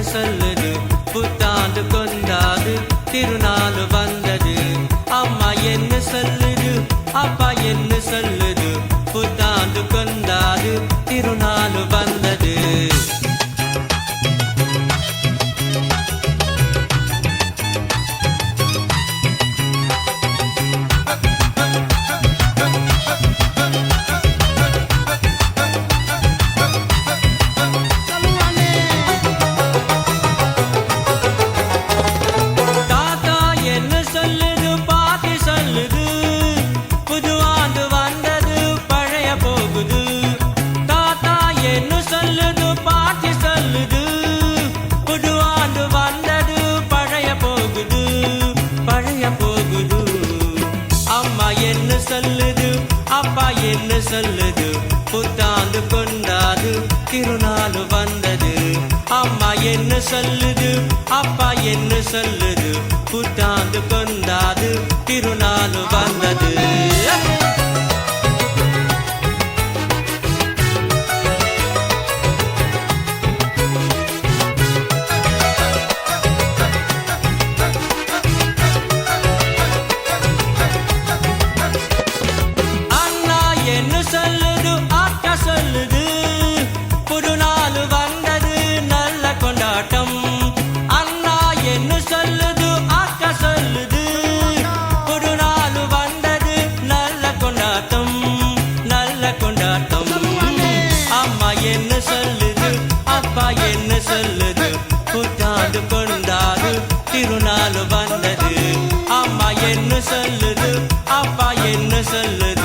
சொல்லுது புத்தாண்டு கொண்டாது திருநாள் வந்தது அம்மா என்ன சொல்லுது அப்பா என்ன சொல்லுது புத்தாண்டு கொண்டாது திருநாள் வந்தது சொல்லுது அப்பா என்ன சொல்லுது புத்தாண்டு கொண்டாது திருநாள் வந்தது அம்மா என்ன சொல்லுது அப்பா என்ன சொல்லுது புத்தாண்டு கொண்டாது திருநாள் வந்தது சொல்லுது அக்கா சொல்லுது புது நாள் வந்தது நல்ல கொண்டாட்டம் அண்ணா என்ன சொல்லுது அக்கா சொல்லுது புது நாள் வந்தது நல்ல கொண்டாட்டம் அம்மா என்ன சொல்லுது அப்பா என்ன சொல்லுது புத்தாண்டு கொண்டாது திருநாள் வந்தது அம்மா என்ன சொல்லுது அப்பா என்ன சொல்லுது